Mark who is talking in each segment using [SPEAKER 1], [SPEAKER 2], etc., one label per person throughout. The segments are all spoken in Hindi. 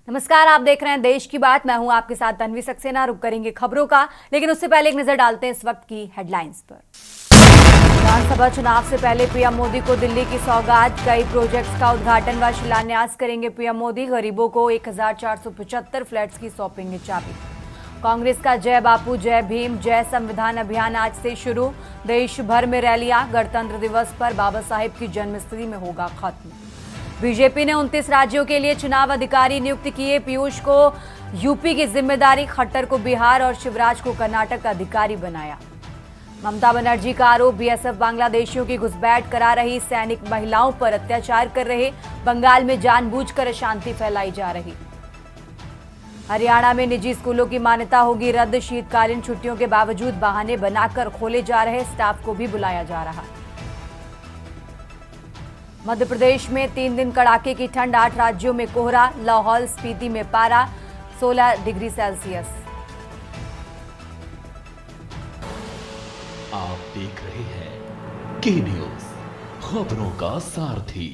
[SPEAKER 1] नमस्कार, आप देख रहे हैं देश की बात। मैं हूं आपके साथ तन्वी सक्सेना। रुक करेंगे खबरों का, लेकिन उससे पहले एक नजर डालते हैं इस वक्त की हेडलाइंस पर। विधानसभा चुनाव से पहले पीएम मोदी को दिल्ली की सौगात। कई प्रोजेक्ट्स का उद्घाटन व शिलान्यास करेंगे पीएम मोदी। गरीबों को 1475 फ्लैट्स की सौंपेंगे चाबी। कांग्रेस का जय बापू जय भीम जय संविधान अभियान आज से शुरू। देश भर में रैलियां। गणतंत्र दिवस पर बाबा साहेब की जन्मस्थली में होगा खत्म। बीजेपी ने 29 राज्यों के लिए चुनाव अधिकारी नियुक्त किए। पीयूष को यूपी की जिम्मेदारी, खट्टर को बिहार और शिवराज को कर्नाटक का अधिकारी बनाया। ममता बनर्जी का आरोप, बीएसएफ बांग्लादेशियों की घुसपैठ करा रही, सैनिक महिलाओं पर अत्याचार कर रहे, बंगाल में जानबूझकर अशांति फैलाई जा रही। हरियाणा में निजी स्कूलों की मान्यता होगी रद्द। शीतकालीन छुट्टियों के बावजूद बहाने बनाकर खोले जा रहे स्टाफ को भी बुलाया जा रहा। मध्य प्रदेश में 3 दिन कड़ाके की ठंड, 8 राज्यों में कोहरा। लाहौल स्पीति में पारा 16 डिग्री सेल्सियस।
[SPEAKER 2] आप देख रहे हैं के न्यूज, खबरों का सारथी।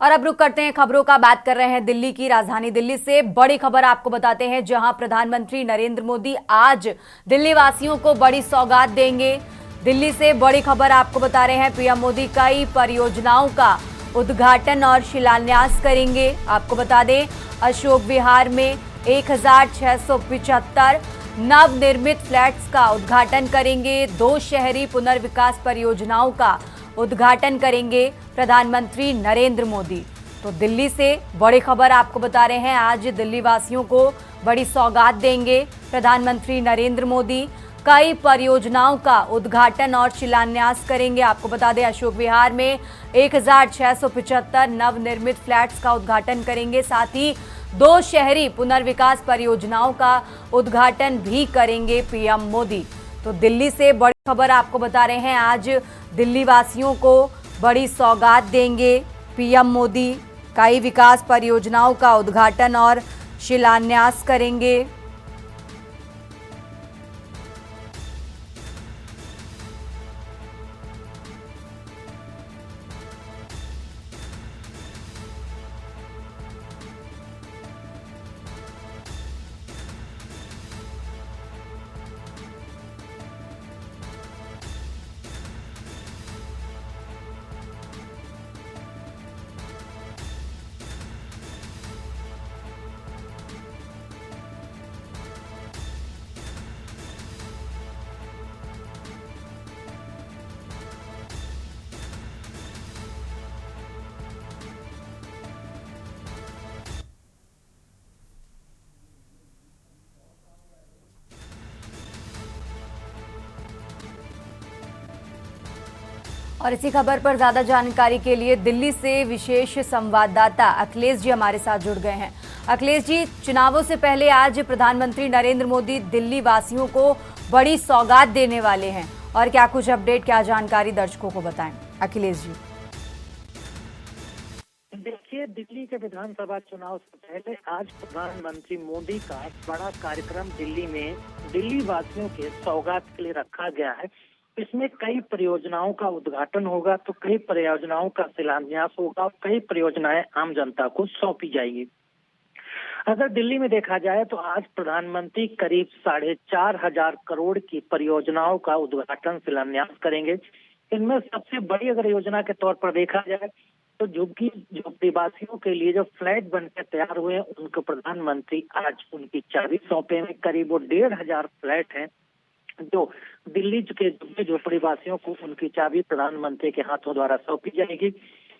[SPEAKER 1] और अब रुक करते हैं खबरों का। बात कर रहे हैं दिल्ली की। राजधानी दिल्ली से बड़ी खबर आपको बताते हैं, जहां प्रधानमंत्री नरेंद्र मोदी आज दिल्ली वासियों को बड़ी सौगात देंगे। दिल्ली से बड़ी खबर आपको बता रहे हैं, पीएम मोदी कई परियोजनाओं का उद्घाटन और शिलान्यास करेंगे। आपको बता दें, अशोक विहार में 1675 नवनिर्मित फ्लैट्स का उद्घाटन करेंगे। 2 शहरी पुनर्विकास परियोजनाओं का उद्घाटन करेंगे प्रधानमंत्री नरेंद्र मोदी। तो दिल्ली से बड़ी खबर आपको बता रहे हैं, आज दिल्ली वासियों को बड़ी सौगात देंगे प्रधानमंत्री नरेंद्र मोदी। कई परियोजनाओं का उद्घाटन और शिलान्यास करेंगे। आपको बता दें, अशोक विहार में 1675 नवनिर्मित फ्लैट्स का उद्घाटन करेंगे। साथ ही 2 शहरी पुनर्विकास परियोजनाओं का उद्घाटन भी करेंगे पीएम मोदी। तो दिल्ली से बड़ी खबर आपको बता रहे हैं, आज दिल्ली वासियों को बड़ी सौगात देंगे पीएम मोदी। कई विकास परियोजनाओं का उद्घाटन और शिलान्यास करेंगे। और इसी खबर पर ज्यादा जानकारी के लिए दिल्ली से विशेष संवाददाता अखिलेश जी हमारे साथ जुड़ गए हैं। अखिलेश जी, चुनावों से पहले आज प्रधानमंत्री नरेंद्र मोदी दिल्ली वासियों को बड़ी सौगात देने वाले हैं, और क्या कुछ अपडेट, क्या जानकारी दर्शकों को बताएं अखिलेश जी।
[SPEAKER 3] देखिए, दिल्ली के विधानसभा चुनाव से पहले आज प्रधानमंत्री मोदी का बड़ा कार्यक्रम दिल्ली में दिल्ली वासियों के सौगात के लिए रखा गया है। इसमें कई परियोजनाओं का उद्घाटन होगा, तो कई परियोजनाओं का शिलान्यास होगा और कई परियोजनाएं आम जनता को सौंपी जाएगी। अगर दिल्ली में देखा जाए तो आज प्रधानमंत्री करीब 4,500 करोड़ की परियोजनाओं का उद्घाटन शिलान्यास करेंगे। इनमें सबसे बड़ी अगर योजना के तौर पर देखा जाए तो झुग्गी वासियों के लिए जो फ्लैट बनकर तैयार हुए हैं, उनको प्रधानमंत्री आज उनकी चाबी सौंपेंगे। करीब वो 1,500 फ्लैट हैं जो दिल्ली के झोपड़ी वासियों को उनकी चाबी प्रधानमंत्री के हाथों द्वारा सौंपी जाएगी।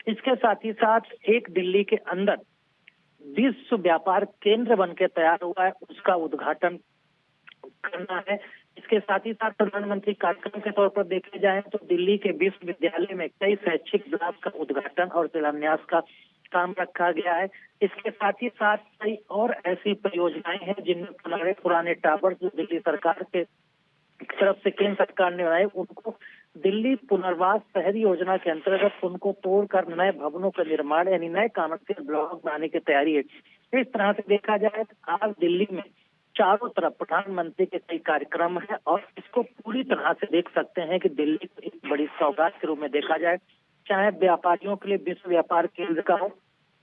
[SPEAKER 3] इसके साथ ही साथ एक दिल्ली के अंदर विश्व व्यापार केंद्र बनकर तैयार हुआ है, उसका उद्घाटन करना है। इसके साथ ही साथ प्रधानमंत्री कार्यक्रम के तौर पर देखे जाए तो दिल्ली के विश्वविद्यालय में कई शैक्षिक ब्लॉक का उद्घाटन और शिलान्यास का काम रखा गया है। इसके साथ ही साथ कई और ऐसी परियोजनाएं हैं जिनमें पुराने टावर जो दिल्ली सरकार के तरफ से केंद्र सरकार ने बनाए, उनको दिल्ली पुनर्वास शहरी योजना के अंतर्गत उनको तोड़कर नए भवनों का निर्माण यानी नए कमर्शियल ब्लॉक बनाने की तैयारी है। इस तरह से देखा जाए तो आज दिल्ली में चारों तरफ प्रधानमंत्री के कई कार्यक्रम है और इसको पूरी तरह से देख सकते हैं कि दिल्ली को एक बड़ी सौगात के रूप में देखा जाए, चाहे व्यापारियों के लिए विश्व व्यापार केंद्र का हो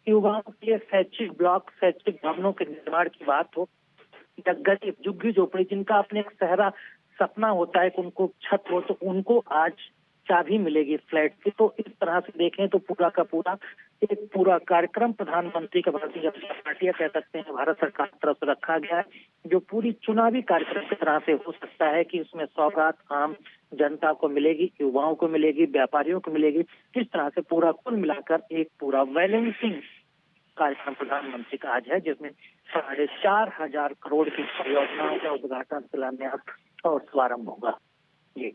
[SPEAKER 3] युवाओं के लिए शैक्षिक ब्लॉक, शैक्षिक भवनों के निर्माण की बात हो, या गरीब झुग्गी झोपड़ी जिनका अपने एक सहरा सपना होता है कि उनको छत हो, तो उनको आज चाबी मिलेगी फ्लैट की। तो इस तरह से देखें तो पूरा का पूरा एक पूरा कार्यक्रम प्रधानमंत्री का भारतीय जनता पार्टी कह सकते हैं भारत सरकार की तरफ से रखा गया है, जो पूरी चुनावी कार्यक्रम की तरह से हो सकता है कि उसमें सौगात आम जनता को मिलेगी, युवाओं को मिलेगी, व्यापारियों को मिलेगी। किस तरह से पूरा कुल मिलाकर एक पूरा बैलेंसिंग कार्यक्रम प्रधानमंत्री का आज है, जिसमें 4,500 करोड़ की परियोजनाओं का उद्घाटन, शिलान्यास और शुभारंभ होगा। जी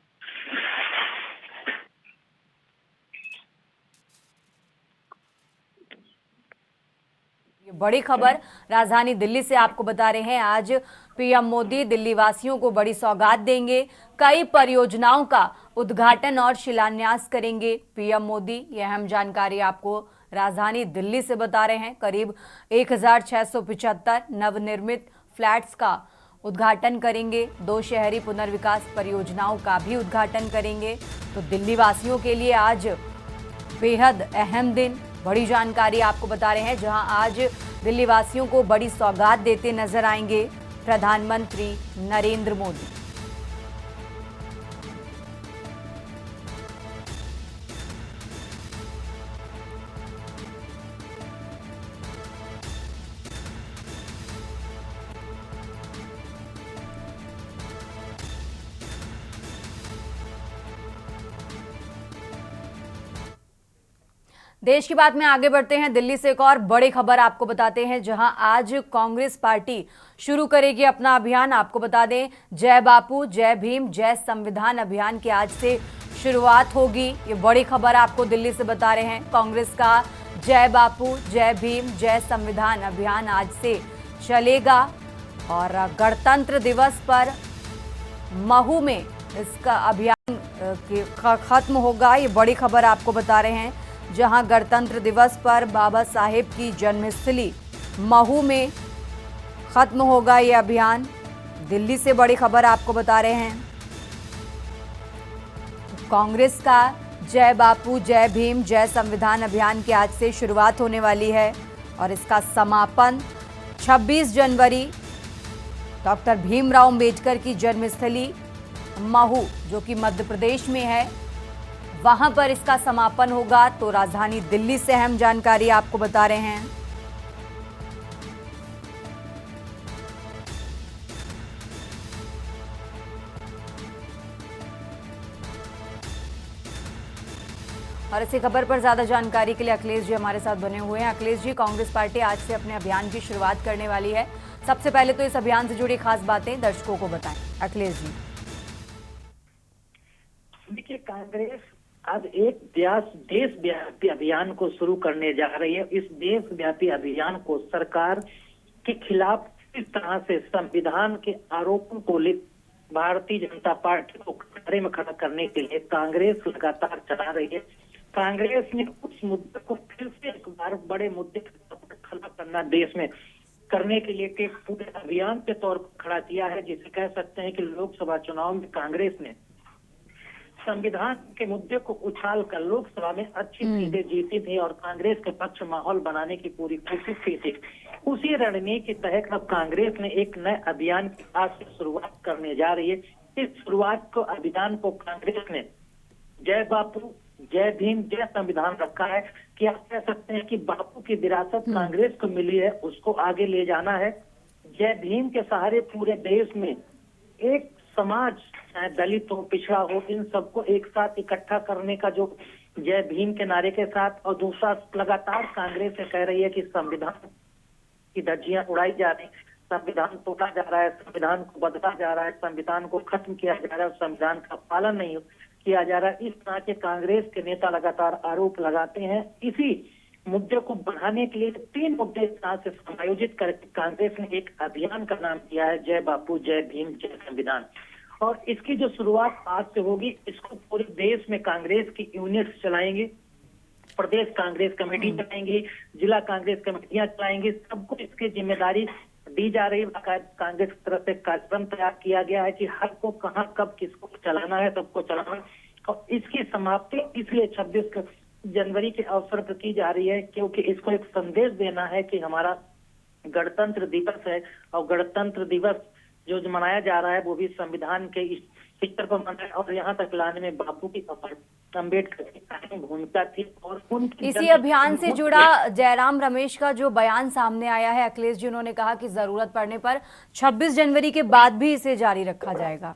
[SPEAKER 1] ये बड़ी खबर राजधानी दिल्ली से आपको बता रहे हैं। आज पीएम मोदी दिल्ली वासियों को बड़ी सौगात देंगे, कई परियोजनाओं का उद्घाटन और शिलान्यास करेंगे पीएम मोदी। यह अहम जानकारी आपको राजधानी दिल्ली से बता रहे हैं। करीब 1,675 नवनिर्मित फ्लैट्स का उद्घाटन करेंगे, 2 शहरी पुनर्विकास परियोजनाओं का भी उद्घाटन करेंगे। तो दिल्ली वासियों के लिए आज बेहद अहम दिन, बड़ी जानकारी आपको बता रहे हैं, जहां आज दिल्ली वासियों को बड़ी सौगात देते नजर आएंगे प्रधानमंत्री नरेंद्र मोदी। देश की बात में आगे बढ़ते हैं। दिल्ली से एक और बड़ी खबर आपको बताते हैं, जहां आज कांग्रेस पार्टी शुरू करेगी अपना अभियान। आपको बता दें, जय बापू जय भीम जय संविधान अभियान की आज से शुरुआत होगी। ये बड़ी खबर आपको दिल्ली से बता रहे हैं। कांग्रेस का जय बापू जय भीम जय संविधान अभियान आज से चलेगा और गणतंत्र दिवस पर महू में इसका अभियान खत्म होगा। ये बड़ी खबर आपको बता रहे हैं, जहां गणतंत्र दिवस पर बाबा साहेब की जन्मस्थली महू में खत्म होगा ये अभियान। दिल्ली से बड़ी खबर आपको बता रहे हैं। कांग्रेस का जय बापू जय भीम जय संविधान अभियान की आज से शुरुआत होने वाली है और इसका समापन 26 जनवरी डॉक्टर भीमराव अंबेडकर की जन्मस्थली महू, जो कि मध्य प्रदेश में है, वहां पर इसका समापन होगा। तो राजधानी दिल्ली से अहम जानकारी आपको बता रहे हैं। और इसी खबर पर ज्यादा जानकारी के लिए अखिलेश जी हमारे साथ बने हुए हैं। अखिलेश जी, कांग्रेस पार्टी आज से अपने अभियान की शुरुआत करने वाली है। सबसे पहले तो इस अभियान से जुड़ी खास बातें दर्शकों को बताएं। अखिलेश जी।
[SPEAKER 3] देखिए, कांग्रेस आज एक देशव्यापी अभियान को शुरू करने जा रही है। इस देशव्यापी अभियान को सरकार के खिलाफ इस तरह से संविधान के आरोपों को भारतीय जनता पार्टी को खतरे में खड़ा करने के लिए कांग्रेस लगातार चला रही है। कांग्रेस ने उस मुद्दे को फिर से एक बार बड़े मुद्दे के तौर पर खड़ा करना देश में करने के लिए के पूरे अभियान के तौर पर खड़ा किया है, जिसे कह सकते हैं कि लोकसभा चुनाव में कांग्रेस ने संविधान के मुद्दे को उछाल कर लोकसभा में अच्छी सीटें जीती थी और कांग्रेस के पक्ष माहौल बनाने की पूरी कोशिश की थी। उसी रणनीति के तहत अब कांग्रेस ने एक नए अभियान की आज से शुरुआत करने जा रही है। इस शुरुआत को अभियान को कांग्रेस ने जय बापू जय भीम जय संविधान रखा है कि आप कह सकते हैं कि बापू की विरासत कांग्रेस को मिली है, उसको आगे ले जाना है। जय भीम के सहारे पूरे देश में एक समाज, चाहे दलित हो, पिछड़ा हो, इन सबको एक साथ इकट्ठा करने का जो जय भीम के नारे के साथ, और दूसरा लगातार कांग्रेस से कह रही है कि संविधान की धज्जियां उड़ाई जा रही, संविधान तोड़ा जा रहा है, संविधान को बदला जा रहा है, संविधान को खत्म किया जा रहा है, संविधान का पालन नहीं किया जा रहा है। इस तरह के कांग्रेस के नेता लगातार आरोप लगाते हैं। इसी मुद्दे को बढ़ाने के लिए 3 मुद्दे इस तरह से समायोजित करके कांग्रेस ने एक अभियान का नाम किया है जय बापू जय भीम जय संविधान। और इसकी जो शुरुआत आज से होगी, इसको पूरे देश में कांग्रेस की यूनिट्स चलाएंगे, प्रदेश कांग्रेस कमेटी चलाएंगी, जिला कांग्रेस कमेटियां चलाएंगी, सबको इसकी जिम्मेदारी दी जा रही है। कांग्रेस की तरफ से कार्यक्रम तैयार किया गया है कि हर को कहां कब किसको चलाना है, सबको चलाना है। और इसकी समाप्ति इसलिए 26 जनवरी के अवसर पर की जा रही है, क्योंकि इसको एक संदेश देना है कि हमारा गणतंत्र दिवस है और गणतंत्र दिवस जो मनाया जा रहा है वो भी संविधान के इस स्तर पर मनाया, और यहाँ तक लाने में बापू की अम्बेडकर की अहम भूमिका थी। और उनकी
[SPEAKER 1] इसी अभियान से जुड़ा जयराम रमेश का जो बयान सामने आया है अखिलेश जी, उन्होंने कहा कि जरूरत पड़ने पर 26 जनवरी के बाद भी इसे जारी रखा जाएगा।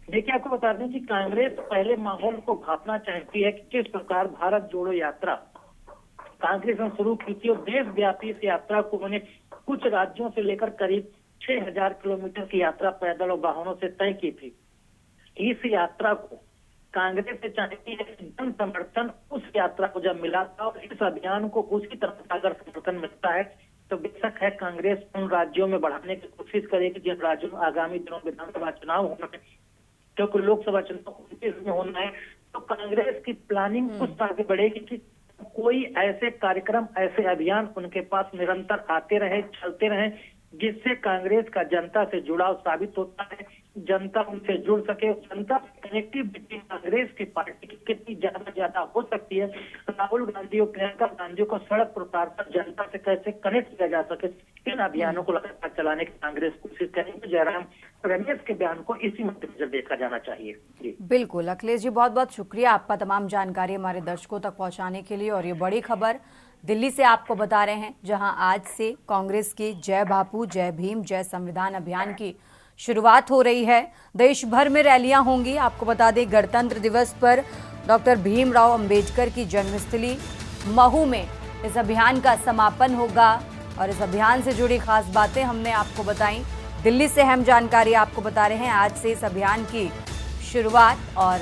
[SPEAKER 3] देखिए, आपको बता दें कि कांग्रेस पहले माहौल को भापना चाहती है कि किस प्रकार भारत जोड़ो यात्रा कांग्रेस ने शुरू की थी, और देशव्यापी इस यात्रा को उन्होंने कुछ राज्यों से लेकर करीब 6000 किलोमीटर की यात्रा पैदल और वाहनों से तय की थी। इस यात्रा को कांग्रेस से चाहती है कि जन समर्थन उस यात्रा को जब मिला था और इस अभियान को उसी तरह का अगर समर्थन मिलता है तो बेशक है कांग्रेस उन राज्यों में बढ़ाने की कोशिश करेगी जिन राज्यों में आगामी दिनों में विधानसभा चुनाव होना है, क्योंकि लोकसभा चुनाव में होना है। तो कांग्रेस की प्लानिंग उस तरह से बढ़ेगी कि कोई ऐसे कार्यक्रम, ऐसे अभियान उनके पास निरंतर आते रहे, चलते रहे, जिससे कांग्रेस का जनता से जुड़ाव साबित होता है, जनता उनसे जुड़ सके, जनता कनेक्टिविटी कांग्रेस की पार्टी की कितनी ज्यादा हो सकती है। राहुल गांधी और प्रियंका गांधी को सड़क पर उतारकर जनता से कैसे कनेक्ट किया जा सके, इन अभियानों को लगातार चलाने की कांग्रेस कोशिश करेगी। जयराम रमेश के बयान को इसी मद्देनजर देखा जाना चाहिए। जी
[SPEAKER 1] बिल्कुल अखिलेश जी, बहुत बहुत शुक्रिया आपका तमाम जानकारी हमारे दर्शकों तक पहुंचाने के लिए। और ये बड़ी खबर दिल्ली से आपको बता रहे हैं, जहां आज से कांग्रेस के जय बापू, जय भीम, जय संविधान अभियान की शुरुआत हो रही है। देश भर में रैलियां होंगी। आपको बता दें, गणतंत्र दिवस पर डॉक्टर भीमराव अंबेडकर की जन्मस्थली महू में इस अभियान का समापन होगा और इस अभियान से जुड़ी खास बातें हमने आपको बताई। दिल्ली से अहम जानकारी आपको बता रहे हैं, आज से इस अभियान की शुरुआत और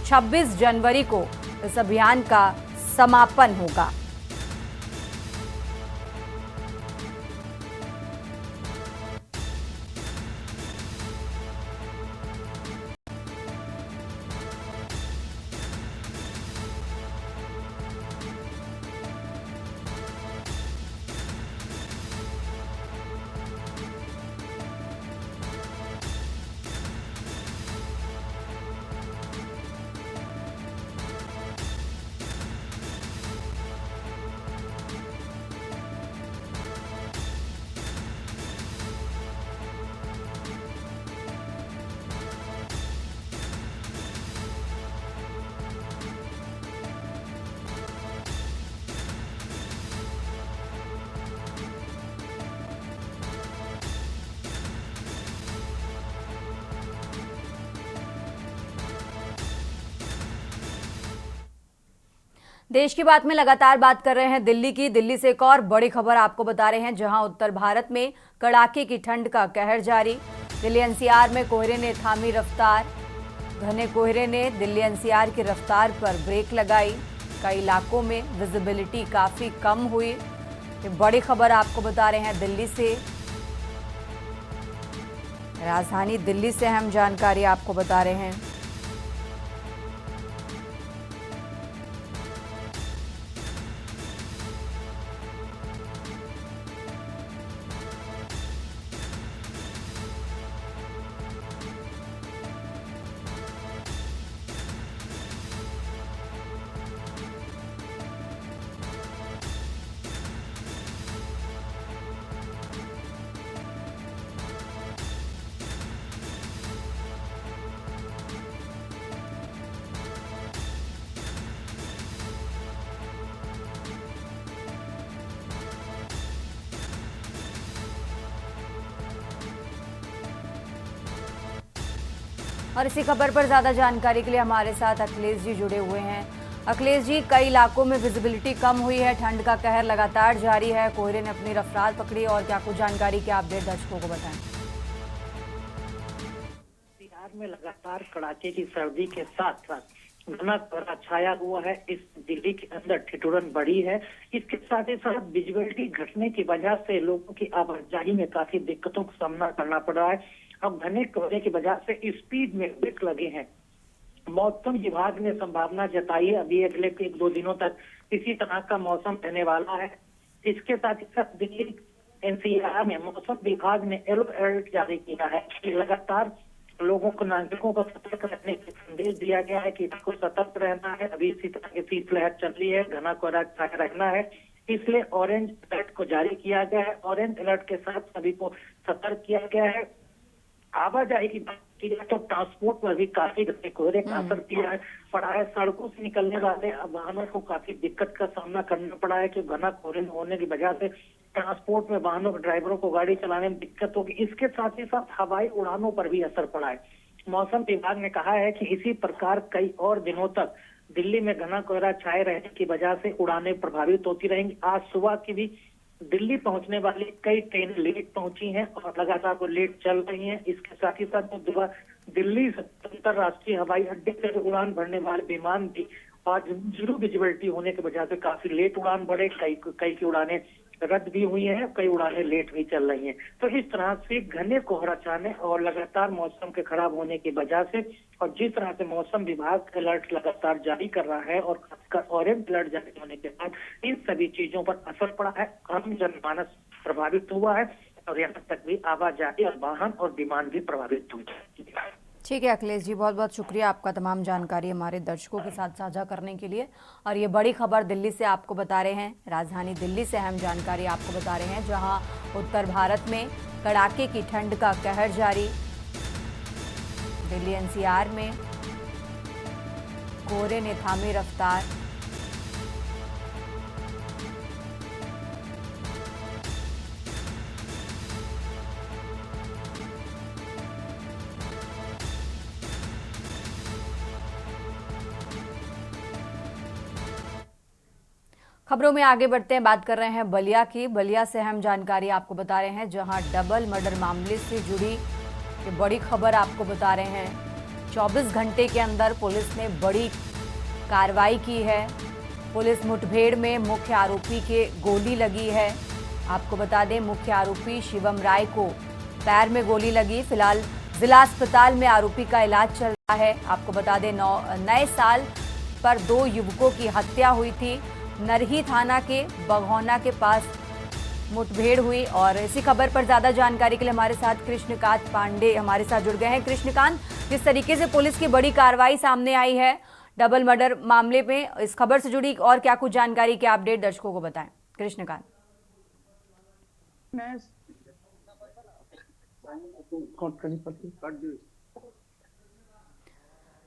[SPEAKER 1] 26 जनवरी को इस अभियान का समापन होगा। देश की बात में लगातार बात कर रहे हैं दिल्ली की। दिल्ली से एक और बड़ी खबर आपको बता रहे हैं, जहां उत्तर भारत में कड़ाके की ठंड का कहर जारी। दिल्ली एनसीआर में कोहरे ने थामी रफ्तार। घने कोहरे ने दिल्ली एनसीआर की रफ्तार पर ब्रेक लगाई। कई इलाकों में विजिबिलिटी काफी कम हुई। ये बड़ी खबर आपको बता रहे हैं दिल्ली से। राजधानी दिल्ली से अहम जानकारी आपको बता रहे हैं। और इसी खबर पर ज्यादा जानकारी के लिए हमारे साथ अखिलेश जी जुड़े हुए हैं। अखिलेश जी, कई इलाकों में विजिबिलिटी कम हुई है, ठंड का कहर लगातार जारी है, कोहरे ने अपनी रफ्तार पकड़ी, और क्या कुछ जानकारी के अपडेट दर्शकों को बताएं।
[SPEAKER 3] बिहार में लगातार कड़ाके की सर्दी के साथ साथ घना कोहरा छाया हुआ है। इस दिल्ली के अंदर ठिठुरन बढ़ी है। इसके साथ ही साथ विजिबिलिटी घटने की वजह से लोगों की आवाजाही में काफी दिक्कतों का सामना करना पड़ रहा है। अब घने कोहरे की वजह से स्पीड में ब्रेक लगे हैं। मौसम विभाग ने संभावना जताई है अभी अगले 1-2 दिनों तक इसी तरह का मौसम रहने वाला है। इसके साथ ही साथ दिल्ली एनसीआर में मौसम विभाग ने येलो अलर्ट जारी किया है कि लगातार लोगों को, नागरिकों को सतर्क रहने का संदेश दिया गया है कि आपको सतर्क रहना है। अभी इसी तरह की शीतलहर चल रही है, घना कोहरा छाया रहना है, इसलिए ऑरेंज अलर्ट को जारी किया गया है। ऑरेंज अलर्ट के साथ सभी को सतर्क किया गया है। आवाजाही की बात की जाए तो ट्रांसपोर्ट पर भी काफी घने कोहरे का असर पड़ा है। सड़कों से निकलने वाले वाहनों को काफी दिक्कत का सामना करना पड़ा है, कि घना कोहरे होने की वजह से ट्रांसपोर्ट में वाहनों के ड्राइवरों को गाड़ी चलाने में दिक्कत होगी। इसके साथ ही साथ हवाई उड़ानों पर भी असर पड़ा है। मौसम विभाग ने कहा है कि इसी प्रकार कई और दिनों तक दिल्ली में घना कोहरा छाए रहने की वजह से उड़ानें प्रभावित होती रहेंगी। आज सुबह की भी दिल्ली पहुंचने वाली कई ट्रेन लेट पहुंची हैं और लगातार वो लेट चल रही हैं। इसके साथ ही साथ दिल्ली से अंतरराष्ट्रीय हवाई अड्डे से उड़ान भरने वाले विमान भी आज जीरो विजिबिलिटी होने की वजह से काफी लेट उड़ान भरे, कई की उड़ानें रद्द भी हुई हैं, कई उड़ानें लेट भी चल रही हैं। तो इस तरह से घने कोहरा छाने और लगातार मौसम के खराब होने की वजह से, और जिस तरह से मौसम विभाग अलर्ट लगातार जारी कर रहा है और खासकर ऑरेंज अलर्ट जारी होने के बाद इन सभी चीजों पर असर पड़ा है। आम जनमानस प्रभावित हुआ है और यहाँ तक भी आवाजाही और वाहन और विमान भी प्रभावित हुए।
[SPEAKER 1] ठीक है अखिलेश जी, बहुत बहुत शुक्रिया आपका तमाम जानकारी हमारे दर्शकों के साथ साझा करने के लिए। और ये बड़ी खबर दिल्ली से आपको बता रहे हैं, राजधानी दिल्ली से अहम जानकारी आपको बता रहे हैं, जहां उत्तर भारत में कड़ाके की ठंड का कहर जारी। दिल्ली एनसीआर में कोहरे ने थामी रफ्तार। खबरों में आगे बढ़ते हैं, बात कर रहे हैं बलिया की। बलिया से अहम जानकारी आपको बता रहे हैं, जहां डबल मर्डर मामले से जुड़ी ये बड़ी खबर आपको बता रहे हैं। 24 घंटे के अंदर पुलिस ने बड़ी कार्रवाई की है। पुलिस मुठभेड़ में मुख्य आरोपी के गोली लगी है। आपको बता दें, मुख्य आरोपी शिवम राय को पैर में गोली लगी। फिलहाल जिला अस्पताल में आरोपी का इलाज चल रहा है। आपको बता दें, नए साल पर 2 युवकों की हत्या हुई थी। नरही थाना के बघौना के पास मुठभेड़ हुई। और इसी खबर पर ज्यादा जानकारी के लिए हमारे साथ कृष्णकांत पांडे हमारे साथ जुड़ गए हैं। कृष्णकांत, जिस तरीके से पुलिस की बड़ी कार्रवाई सामने आई है डबल मर्डर मामले में, इस खबर से जुड़ी और क्या कुछ जानकारी के अपडेट दर्शकों को बताएं कृष्णकांत।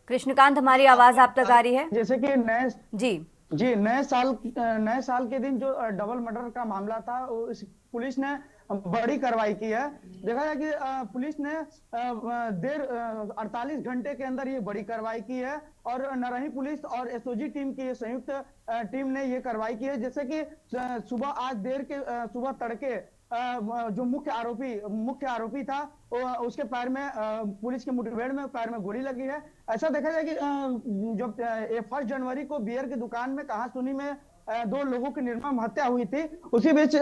[SPEAKER 1] कृष्णकांत, हमारी आवाज आप तक आ रही है?
[SPEAKER 4] जैसे कि
[SPEAKER 1] जी
[SPEAKER 4] नए साल के दिन जो डबल मर्डर का मामला था, पुलिस ने बड़ी कार्रवाई की है। देखा जाए कि पुलिस ने 48 घंटे के अंदर ये बड़ी कार्रवाई की है और नरही पुलिस और एसओजी टीम की संयुक्त टीम ने ये कार्रवाई की है। जैसे कि सुबह तड़के जो मुख्य आरोपी था, उसके पैर में पुलिस की मुठभेड़ में पैर में गोली लगी है। ऐसा देखा जाए कि जब 1 जनवरी को बियर की दुकान में कहासुनी में 2 लोगों की निर्मम हत्या हुई थी, उसी बीच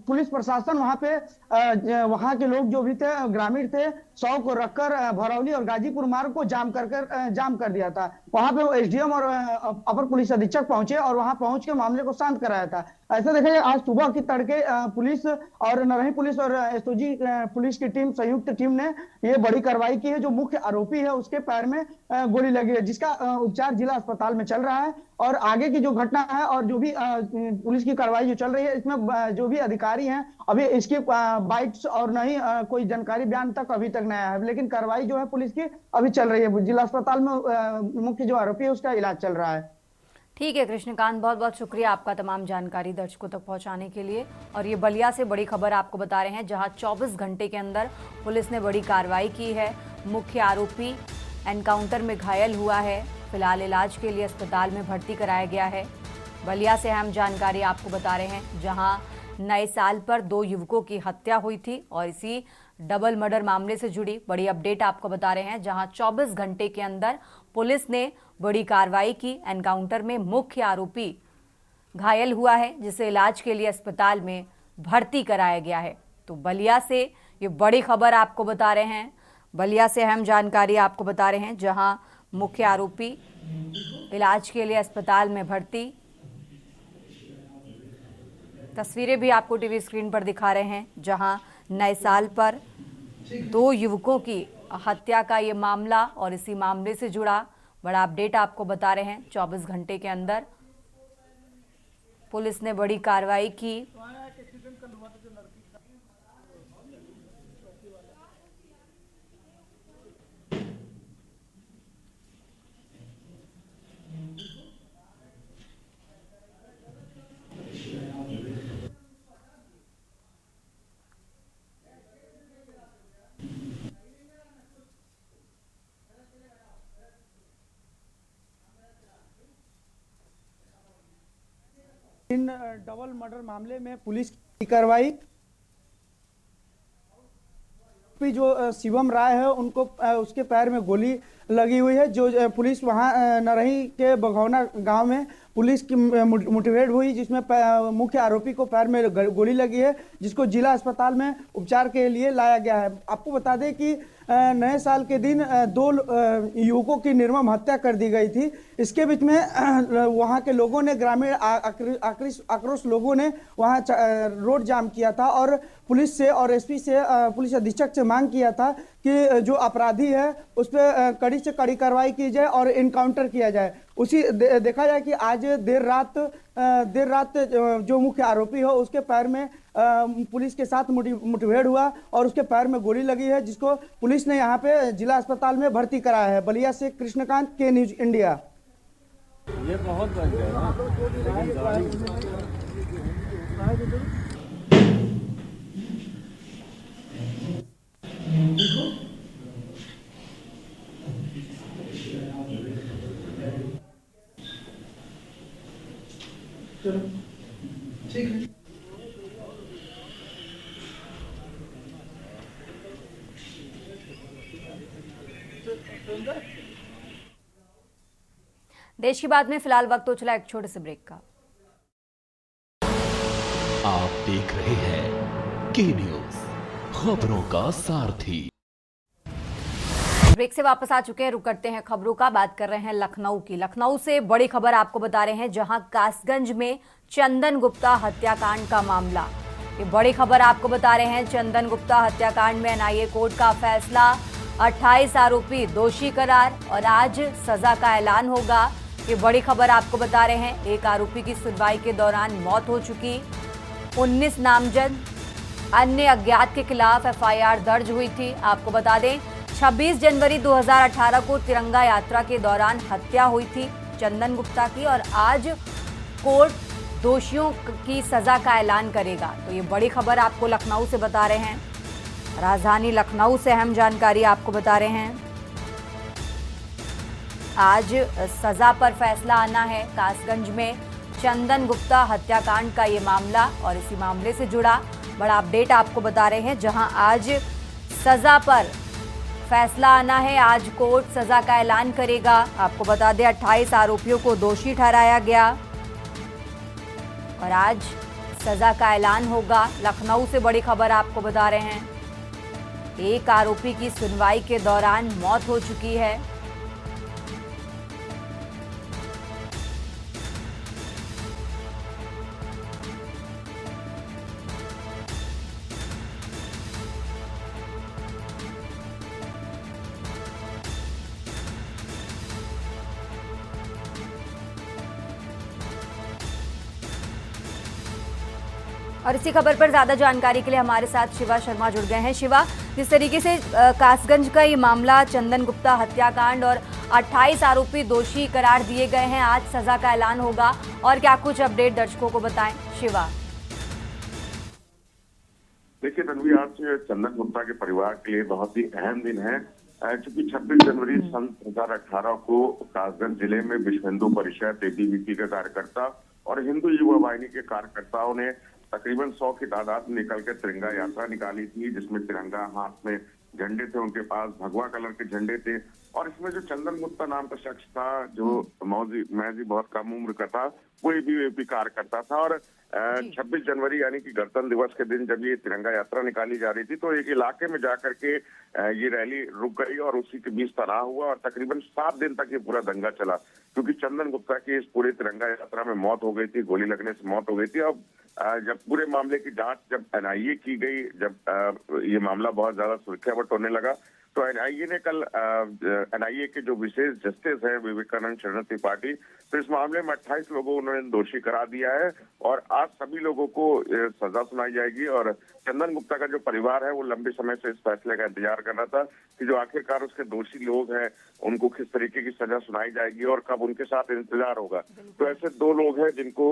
[SPEAKER 4] पुलिस प्रशासन वहां के लोग जो भी थे, ग्रामीण थे, 100 को रखकर भरौली और गाजीपुर मार्ग को जाम कर दिया था। वहां पे एसडीएम और अपर पुलिस अधीक्षक पहुंचे और वहां पहुंच के मामले को शांत कराया था। ऐसा देखा जाए, आज सुबह की तड़के पुलिस और नरही पुलिस और एसओजी पुलिस की टीम, संयुक्त टीम ने ये बड़ी कार्रवाई की है। जो मुख्य आरोपी है उसके पैर में गोली लगी है, जिसका उपचार जिला अस्पताल में चल रहा है। और आगे की जो घटना है और जो भी पुलिस की कार्रवाई जो चल रही है, इसमें जो भी अधिकारी हैं, अभी इसकी बाइट्स और नहीं कोई जानकारी बयान तक अभी तक नहीं आया है, लेकिन कार्रवाई जो है पुलिस की अभी चल रही है। जिला अस्पताल में मुख्य जो आरोपी है उसका इलाज चल रहा है।
[SPEAKER 1] ठीक है कृष्णकांत, बहुत बहुत शुक्रिया आपका तमाम जानकारी दर्शकों तक पहुंचाने के लिए। और ये बलिया से बड़ी खबर आपको बता रहे हैं, जहां 24 घंटे के अंदर पुलिस ने बड़ी कार्रवाई की है। मुख्य आरोपी एनकाउंटर में घायल हुआ है, फिलहाल इलाज के लिए अस्पताल में भर्ती कराया गया है। बलिया से अहम जानकारी आपको बता रहे हैं, जहां नए साल पर 2 युवकों की हत्या हुई थी और इसी डबल मर्डर मामले से जुड़ी बड़ी अपडेट आपको बता रहे हैं, जहां 24 घंटे के अंदर पुलिस ने बड़ी कार्रवाई की। एनकाउंटर में मुख्य आरोपी घायल हुआ है, जिसे इलाज के लिए अस्पताल में भर्ती कराया गया है। तो बलिया से ये बड़ी खबर आपको बता रहे हैं, बलिया से अहम जानकारी आपको बता रहे हैं, जहां मुख्य आरोपी इलाज के लिए अस्पताल में भर्ती। तस्वीरें भी आपको टीवी स्क्रीन पर दिखा रहे हैं, जहां नए साल पर 2 युवकों की हत्या का ये मामला और इसी मामले से जुड़ा बड़ा अपडेट आपको बता रहे हैं। 24 घंटे के अंदर पुलिस ने बड़ी कार्रवाई की।
[SPEAKER 4] इन डबल मर्डर मामले में पुलिस की कार्रवाई जो शिवम राय है उनको उसके पैर में गोली लगी हुई है। जो पुलिस वहां नरही के बघौना गांव में पुलिस की मुठभेड़ हुई जिसमें मुख्य आरोपी को पैर में गोली लगी है, जिसको जिला अस्पताल में उपचार के लिए लाया गया है। आपको बता दें कि नए साल के दिन दो युवकों की निर्मम हत्या कर दी गई थी। इसके बीच में वहां के लोगों ने, ग्रामीण आक्रोश लोगों ने वहां रोड जाम किया था और पुलिस से और एसपी से, पुलिस अधीक्षक से मांग किया था कि जो अपराधी है उस पर कड़ी से कड़ी कार्रवाई की जाए और इनकाउंटर किया जाए। उसी देखा जाए कि आज देर रात जो मुख्य आरोपी हो उसके पैर में पुलिस के साथ मुठभेड़ हुआ और उसके पैर में गोली लगी है, जिसको पुलिस ने यहाँ पे जिला अस्पताल में भर्ती कराया है। बलिया से कृष्णकांत, के न्यूज इंडिया।
[SPEAKER 5] ये बहुत बन गया
[SPEAKER 4] ठीक है।
[SPEAKER 1] देश की बात में फिलहाल वक्त हो चला एक छोटे से ब्रेक का।
[SPEAKER 2] आप देख रहे हैं के न्यूज, खबरों का सारथी।
[SPEAKER 1] ब्रेक से वापस आ चुके हैं, रुक करते हैं खबरों का। बात कर रहे हैं लखनऊ की। लखनऊ से बड़ी खबर आपको बता रहे हैं, जहां कासगंज में चंदन गुप्ता हत्याकांड का मामला। ये बड़ी खबर आपको बता रहे हैं। चंदन गुप्ता हत्याकांड में एनआईए कोर्ट का फैसला, 28 आरोपी दोषी करार और आज सजा का ऐलान होगा। ये बड़ी खबर आपको बता रहे हैं। एक आरोपी की सुनवाई के दौरान मौत हो चुकी। 19 नामजद अन्य अज्ञात के खिलाफ एफआईआर दर्ज हुई थी। आपको बता दें 26 जनवरी 2018 को तिरंगा यात्रा के दौरान हत्या हुई थी चंदन गुप्ता की और आज कोर्ट दोषियों की सजा का ऐलान करेगा। तो ये बड़ी खबर आपको लखनऊ से बता रहे हैं। राजधानी लखनऊ से अहम जानकारी आपको बता रहे हैं। आज सजा पर फैसला आना है। कासगंज में चंदन गुप्ता हत्याकांड का ये मामला और इसी मामले से जुड़ा बड़ा अपडेट आपको बता रहे हैं, जहां आज सजा पर फैसला आना है। आज कोर्ट सजा का ऐलान करेगा। आपको बता दें 28 आरोपियों को दोषी ठहराया गया और आज सजा का ऐलान होगा। लखनऊ से बड़ी खबर आपको बता रहे हैं। एक आरोपी की सुनवाई के दौरान मौत हो चुकी है। और इसी खबर पर ज्यादा जानकारी के लिए हमारे साथ शिवा शर्मा जुड़ गए हैं। शिवा, जिस तरीके से कासगंज का ये मामला, चंदन गुप्ता हत्याकांड और 28 आरोपी दोषी करार दिए गए हैं, आज सजा का ऐलान होगा और क्या कुछ अपडेट दर्शकों को बताएं। शिवा।
[SPEAKER 6] देखिए तन्वी, आज चंदन गुप्ता के परिवार के लिए बहुत ही अहम दिन है, क्योंकि 26 जनवरी सन 2018 को कासगंज जिले में विश्व हिंदू परिषद एबीवीपी के कार्यकर्ता और हिंदू युवा वाहिनी के कार्यकर्ताओं ने तकरीबन 100 की तादाद में निकल के तिरंगा यात्रा निकाली थी, जिसमें तिरंगा हाथ में झंडे थे, उनके पास भगवा कलर के झंडे थे और इसमें जो चंदन गुप्ता नाम का शख्स था, जो महजी बहुत कम उम्र का था, वो एबीवीपी कार्यकर्ता था। और 26 जनवरी यानी कि गणतंत्र दिवस के दिन जब ये तिरंगा यात्रा निकाली जा रही थी तो एक इलाके में जाकर के ये रैली रुक गई और उसी के बीच तनाव हुआ और तकरीबन 7 दिन तक ये पूरा दंगा चला, क्योंकि चंदन गुप्ता की इस पूरे तिरंगा यात्रा में मौत हो गई थी, गोली लगने से मौत हो गई थी। अब जब पूरे मामले की जांच जब एनआईए की गई, जब ये मामला बहुत ज्यादा सुर्खियां बटोरने लगा, तो एनआईए ने कल एनआईए के जो विशेष जस्टिस हैं विवेकानंद शरण त्रिपाठी, तो इस मामले में 28 लोगों को उन्होंने दोषी करा दिया है और आज सभी लोगों को सजा सुनाई जाएगी। और चंदन गुप्ता का जो परिवार है वो लंबे समय से इस फैसले का इंतजार कर रहा था कि जो आखिरकार उसके दोषी लोग हैं उनको किस तरीके की सजा सुनाई जाएगी और कब उनके साथ इंतजार होगा। तो ऐसे 2 लोग हैं जिनको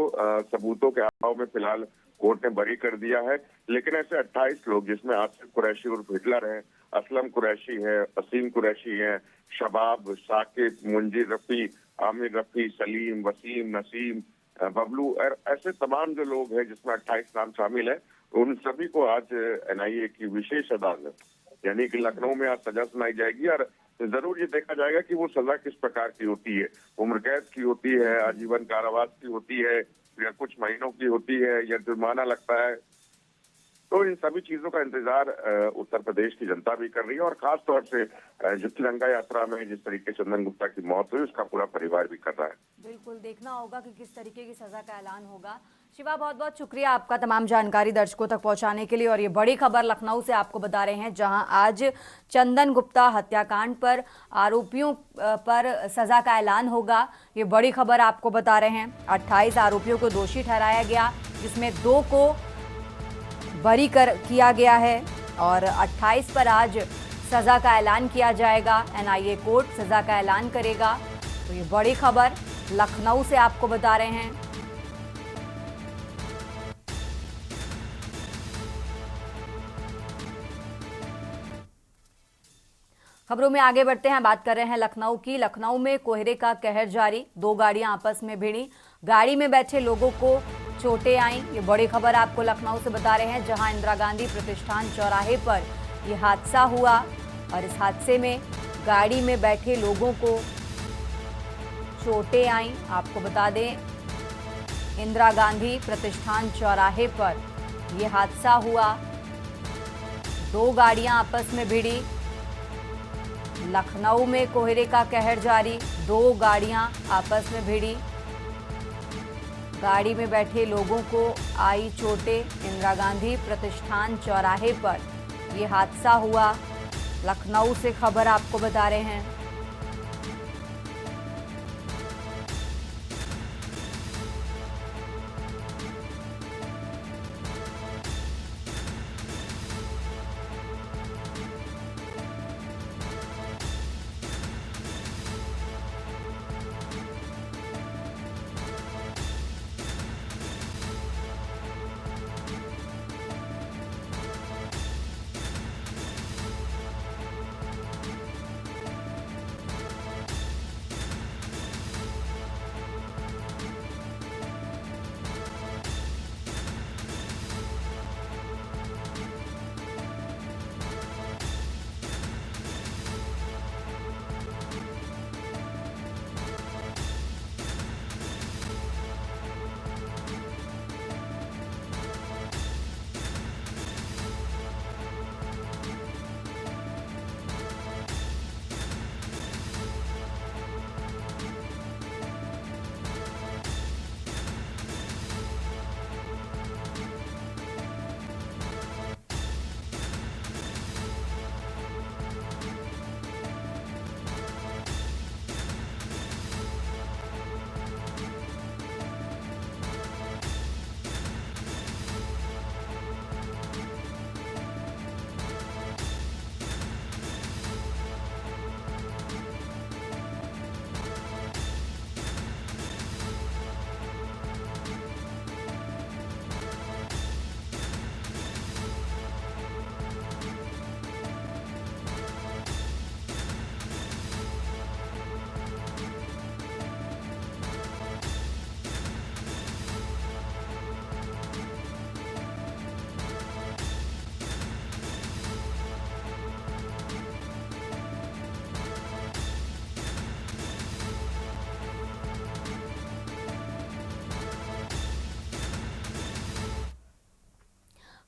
[SPEAKER 6] सबूतों के अभाव में फिलहाल कोर्ट ने बरी कर दिया है, लेकिन ऐसे 28 लोग जिसमें आसिफ कुरैशी उर्फ हिटलर है, असलम कुरैशी है, असीम कुरैशी है, शबाब, साकिब, मुंजीर रफी, आमिर रफी, सलीम, वसीम, नसीम, बबलू और ऐसे तमाम जो लोग हैं जिसमें 28 नाम शामिल है, उन सभी को आज एनआईए की विशेष अदालत यानी कि लखनऊ में आज सजा सुनाई जाएगी। और जरूर ये देखा जाएगा कि वो सजा किस प्रकार की होती है, उम्र कैद की होती है, आजीवन कारावास की होती है या कुछ महीनों की होती है या जुर्माना लगता है। तो इन सभी चीजों का इंतजार उत्तर प्रदेश की जनता भी कर रही है और खास तौर से जो तिरंगा यात्रा में जिस तरीके से चंदन गुप्ता की मौत हुई उसका पूरा परिवार भी कर रहा है।
[SPEAKER 1] बिल्कुल देखना होगा कि किस तरीके की सजा का ऐलान होगा। शिवा, बहुत बहुत शुक्रिया आपका तमाम जानकारी दर्शकों तक पहुंचाने के लिए। और ये बड़ी खबर लखनऊ से आपको बता रहे हैं, जहां आज चंदन गुप्ता हत्याकांड पर आरोपियों पर सजा का ऐलान होगा। ये बड़ी खबर आपको बता रहे हैं। 28 आरोपियों को दोषी ठहराया गया, जिसमें 2 को बरी किया गया है और 28 पर आज सजा का ऐलान किया जाएगा। एनआईए कोर्ट सजा का ऐलान करेगा। तो ये बड़ी खबर लखनऊ से आपको बता रहे हैं। खबरों में आगे बढ़ते हैं, बात कर रहे हैं लखनऊ की। लखनऊ में कोहरे का कहर जारी, 2 गाड़ियां आपस में भिड़ी, गाड़ी में बैठे लोगों को चोटें आईं। ये बड़ी खबर आपको लखनऊ से बता रहे हैं, जहां इंदिरा गांधी प्रतिष्ठान चौराहे पर यह हादसा हुआ और इस हादसे में गाड़ी में बैठे लोगों को चोटें आईं। आपको बता दें, इंदिरा गांधी प्रतिष्ठान चौराहे पर यह हादसा हुआ, 2 गाड़ियां आपस में भिड़ी। लखनऊ में कोहरे का कहर जारी, 2 गाड़ियां आपस में भिड़ी, गाड़ी में बैठे लोगों को आई चोटें। इंदिरा गांधी प्रतिष्ठान चौराहे पर यह हादसा हुआ। लखनऊ से खबर आपको बता रहे हैं।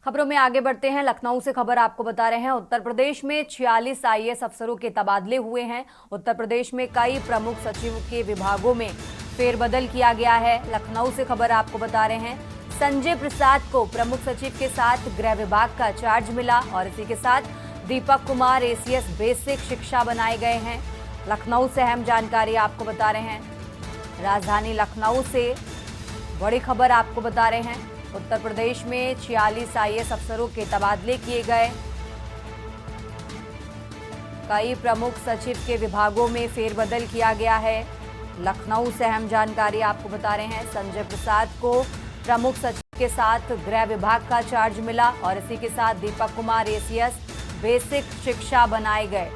[SPEAKER 1] खबरों में आगे बढ़ते हैं। लखनऊ से खबर आपको बता रहे हैं, उत्तर प्रदेश में 46 आईएएस अफसरों के तबादले हुए हैं। उत्तर प्रदेश में कई प्रमुख सचिव के विभागों में फेरबदल किया गया है। लखनऊ से खबर आपको बता रहे हैं, संजय प्रसाद को प्रमुख सचिव के साथ गृह विभाग का चार्ज मिला और इसी के साथ दीपक कुमार एसीएस बेसिक शिक्षा बनाए गए हैं। लखनऊ से अहम जानकारी आपको बता रहे हैं। राजधानी लखनऊ से बड़ी खबर आपको बता रहे हैं। उत्तर प्रदेश में 46 आईएएस अफसरों के तबादले किए गए। कई प्रमुख सचिव के विभागों में फेरबदल किया गया है। लखनऊ से अहम जानकारी आपको बता रहे हैं। संजय प्रसाद को प्रमुख सचिव के साथ गृह विभाग का चार्ज मिला और इसी के साथ दीपक कुमार एसीएस बेसिक शिक्षा बनाए गए।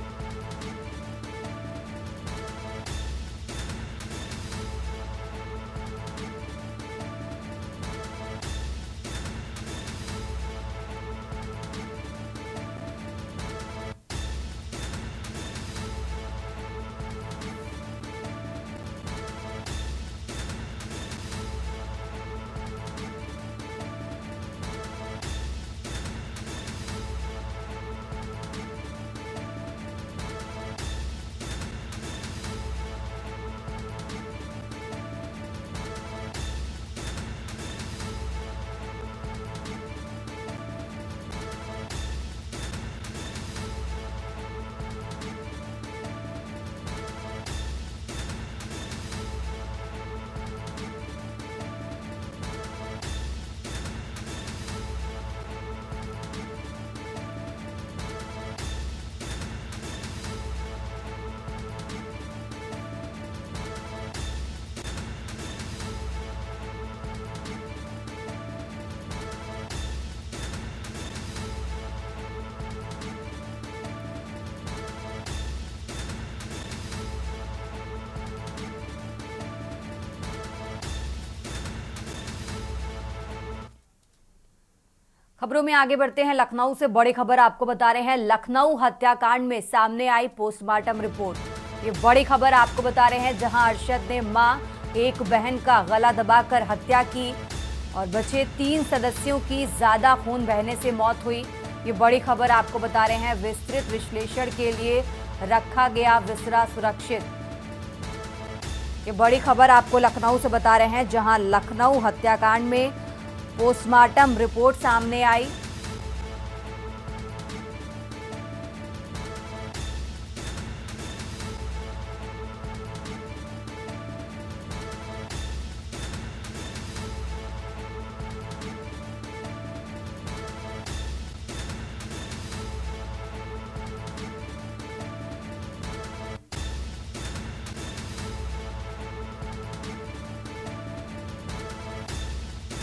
[SPEAKER 1] खबरों में आगे बढ़ते हैं। लखनऊ से बड़ी खबर आपको बता रहे हैं। लखनऊ हत्याकांड में सामने आई पोस्टमार्टम रिपोर्ट। ये बड़ी खबर आपको बता रहे हैं, जहां अरशद ने मां एक बहन का गला दबाकर हत्या की और बचे 3 सदस्यों की ज्यादा खून बहने से मौत हुई। ये बड़ी खबर आपको बता रहे हैं। विस्तृत विश्लेषण के लिए रखा गया विसरा सुरक्षित। ये बड़ी खबर आपको लखनऊ से बता रहे हैं, जहां लखनऊ हत्याकांड में पोस्टमार्टम रिपोर्ट सामने आई।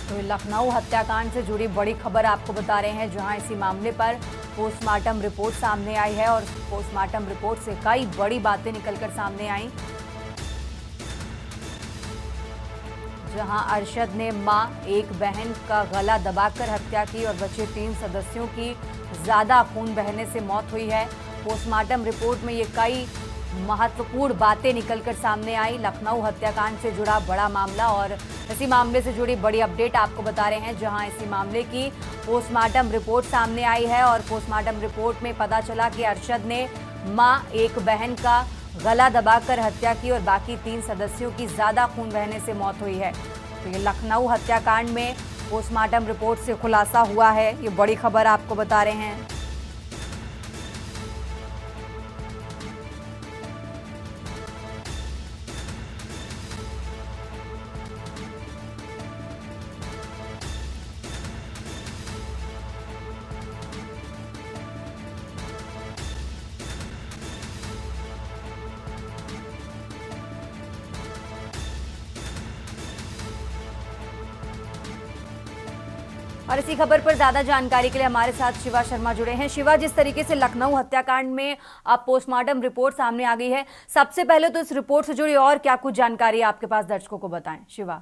[SPEAKER 1] तो लखनऊ हत्याकांड से जुड़ी बड़ी खबर आपको बता रहे हैं, जहां इसी मामले पर पोस्टमार्टम रिपोर्ट सामने आई है और पोस्टमार्टम रिपोर्ट से कई बड़ी बातें निकलकर सामने आई। जहां अरशद ने मां एक बहन का गला दबाकर हत्या की और बचे 3 सदस्यों की ज्यादा खून बहने से मौत हुई है। पोस्टमार्टम रिपोर्ट में ये कई महत्वपूर्ण बातें निकलकर सामने आई। लखनऊ हत्याकांड से जुड़ा बड़ा मामला और इसी मामले से जुड़ी बड़ी अपडेट आपको बता रहे हैं, जहां इसी मामले की पोस्टमार्टम रिपोर्ट सामने आई है और पोस्टमार्टम रिपोर्ट में पता चला कि अरशद ने मां एक बहन का गला दबाकर हत्या की और बाकी 3 सदस्यों की ज्यादा खून बहने से मौत हुई है। तो ये लखनऊ हत्याकांड में पोस्टमार्टम रिपोर्ट से खुलासा हुआ है। ये बड़ी खबर आपको बता रहे हैं। और इसी खबर पर ज्यादा जानकारी के लिए हमारे साथ शिवा शर्मा जुड़े हैं। शिवा, जिस तरीके से लखनऊ हत्याकांड में अब पोस्टमार्टम रिपोर्ट सामने आ गई है, सबसे पहले तो इस रिपोर्ट से जुड़ी और क्या कुछ जानकारी आपके पास दर्शकों को बताएं। शिवा,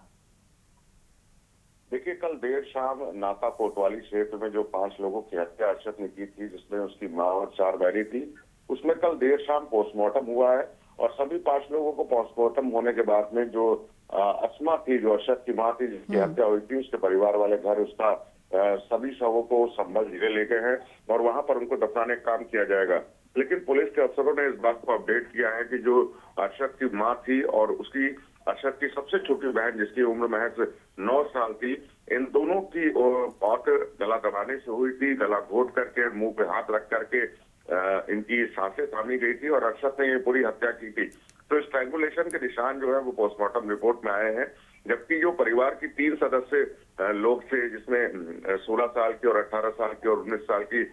[SPEAKER 6] देखिए, कल देर शाम नाका कोतवाली क्षेत्र में जो 5 लोगों की हत्या अरशद ने की थी, जिसमें उसकी मां और 4 बहनें थी, उसमें कल देर शाम पोस्टमार्टम हुआ है और सभी 5 लोगों को पोस्टमार्टम होने के बाद में जो अस्मा थी, जो अरशद की मां थी जिसकी हत्या हुई थी, उसके परिवार वाले घर उसका सभी शवों को संभल जिले ले गए हैं और वहां पर उनको दफनाने का काम किया जाएगा। लेकिन पुलिस के अफसरों ने इस बात को अपडेट किया है कि जो अरशद की मां थी और उसकी अरशद की सबसे छोटी बहन जिसकी उम्र महज 9 साल थी, इन दोनों की मौत गला दबाने से हुई थी। गला घोट करके, मुंह पे हाथ रख करके इनकी सांसें थामी गई थी और अरशद ने ये पूरी हत्या की थी। तो स्ट्रैंगुलेशन के निशान जो है वो पोस्टमार्टम रिपोर्ट में आए हैं, जबकि जो परिवार की 3 सदस्य लोग थे, जिसमें 16 साल की और 18 साल की और 19 साल की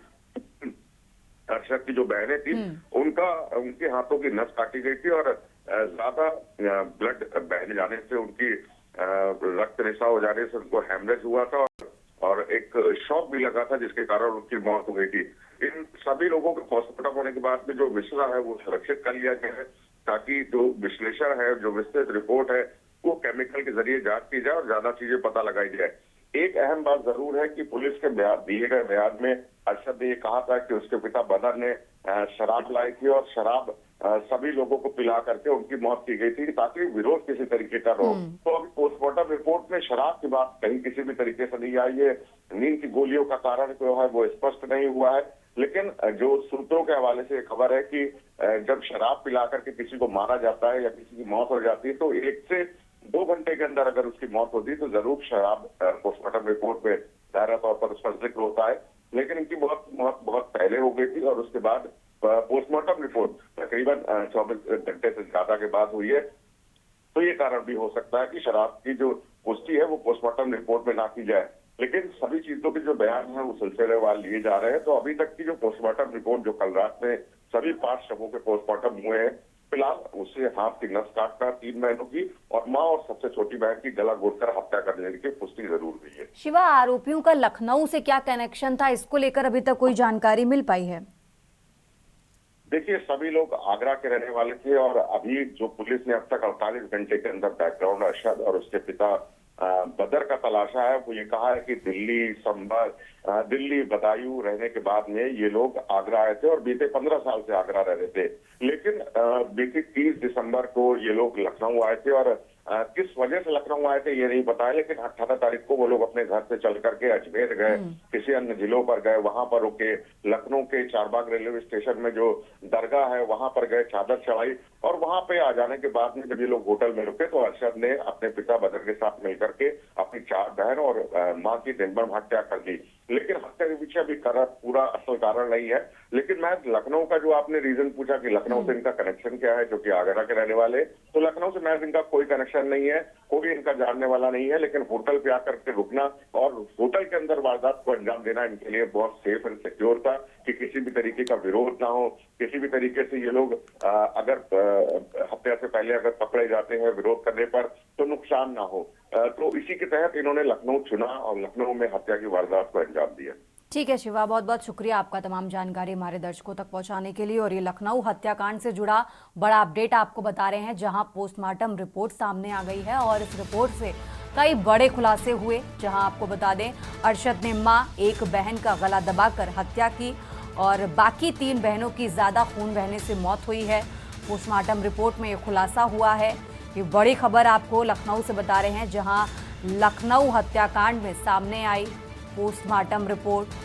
[SPEAKER 6] अरशद की जो बहनें थी, उनके हाथों की नस काटी गई थी और ज्यादा ब्लड बहने जाने से, उनकी रक्त रिसा हो जाने से उनको हेमरेज हुआ था और एक शॉक भी लगा था, जिसके कारण उनकी मौत हो गई थी। इन सभी लोगों के पोस्टमार्टम होने के बाद में जो विषय है वो सुरक्षित कर लिया गया है, ताकि जो विश्लेषण है, जो विस्तृत रिपोर्ट है, वो केमिकल के जरिए जांच की जाए और ज्यादा चीजें पता लगाई जाए। एक अहम बात जरूर है कि पुलिस के दिए गए बयान में अरशद ने ये कहा था कि उसके पिता बदर ने शराब लाई थी और शराब सभी लोगों को पिला करके उनकी मौत की गई थी, ताकि विरोध किसी तरीके का हो। तो अभी पोस्टमार्टम रिपोर्ट में शराब की बात कहीं किसी भी तरीके से नहीं आई है। नींद की गोलियों का कारण जो है वो स्पष्ट नहीं हुआ है, लेकिन जो सूत्रों के हवाले से खबर है कि जब शराब पिला करके किसी को मारा जाता है या किसी की मौत हो जाती है, तो 1 से 2 घंटे के अंदर अगर उसकी मौत होती है तो जरूर शराब पोस्टमार्टम रिपोर्ट में दायरा तौर पर उसका जिक्र होता है। लेकिन इनकी बहुत पहले हो गई थी और उसके बाद पोस्टमार्टम रिपोर्ट तकरीबन 24 घंटे से ज्यादा के बाद हुई है। तो ये कारण भी हो सकता है कि शराब की जो पुष्टि है वो पोस्टमार्टम रिपोर्ट में ना की जाए, लेकिन सभी चीजों के जो बयान है वो सिलसिलेवार लिए जा रहे हैं। तो अभी तक की जो पोस्टमार्टम रिपोर्ट जो कल रात में सभी 5 शवों के पोस्टमार्टम हुए हैं, फिलहाल उससे हाथ की नस काटकर 3 बहनों की और माँ और सबसे छोटी बहन की गला घोटकर हत्या करने की पुष्टि जरूर हुई है।
[SPEAKER 1] शिवा, आरोपियों का लखनऊ से क्या कनेक्शन था, इसको लेकर अभी तक कोई जानकारी मिल पाई है?
[SPEAKER 6] देखिए, सभी लोग आगरा के रहने वाले थे और अभी जो पुलिस ने अब तक 48 घंटे के अंदर बैकग्राउंड अरशद और उसके पिता बदर का तलाशा है, वो ये कहा है कि दिल्ली, संभल, दिल्ली, बदायूं रहने के बाद में ये लोग आगरा आए थे और बीते 15 साल से आगरा रह रहे थे। लेकिन बीते 30 दिसंबर को ये लोग लखनऊ आए थे और किस वजह से लखनऊ आए थे ये नहीं पता है, लेकिन 18 तारीख को वो लोग अपने घर से चल करके अजमेर गए, किसी अन्य जिलों पर गए, वहां पर रुके, लखनऊ के चारबाग रेलवे स्टेशन में जो दरगाह है वहां पर गए, चादर चढ़ाई और वहां पे आ जाने के बाद में जब ये लोग होटल में रुके तो अरशद ने अपने पिता बदर के साथ मिलकर के अपनी 4 बहन और माँ की निर्मम हत्या कर दी। लेकिन हत्या के पीछे अभी पूरा असल कारण नहीं है। लेकिन मैं लखनऊ का जो आपने रीजन पूछा कि लखनऊ से इनका कनेक्शन क्या है, जो कि आगरा के रहने वाले, तो लखनऊ से महज इनका कोई कनेक्शन नहीं है, कोई इनका जानने वाला नहीं है। लेकिन होटल पे आकर के रुकना और होटल के अंदर वारदात को अंजाम देना इनके लिए बहुत सेफ एंड सिक्योर था कि किसी भी तरीके का विरोध ना हो, किसी भी तरीके से ये लोग अगर हत्या से पहले अगर पकड़े जाते हैं विरोध करने पर तो नुकसान ना हो। तो इसी के तहत इन्होंने लखनऊ चुना और लखनऊ में हत्या की वारदात को अंजाम दिया।
[SPEAKER 1] ठीक है शिवा, बहुत बहुत शुक्रिया आपका तमाम जानकारी हमारे दर्शकों तक पहुंचाने के लिए। और ये लखनऊ हत्याकांड से जुड़ा बड़ा अपडेट आपको बता रहे हैं, जहां पोस्टमार्टम रिपोर्ट सामने आ गई है और इस रिपोर्ट से कई बड़े खुलासे हुए। जहां आपको बता दें, अरशद ने मां, एक बहन का गला दबाकर हत्या की और बाकी 3 बहनों की ज्यादा खून बहने से मौत हुई है। पोस्टमार्टम रिपोर्ट में ये खुलासा हुआ है। ये बड़ी खबर आपको लखनऊ से बता रहे हैं, जहां लखनऊ हत्याकांड में सामने आई पोस्टमार्टम रिपोर्ट।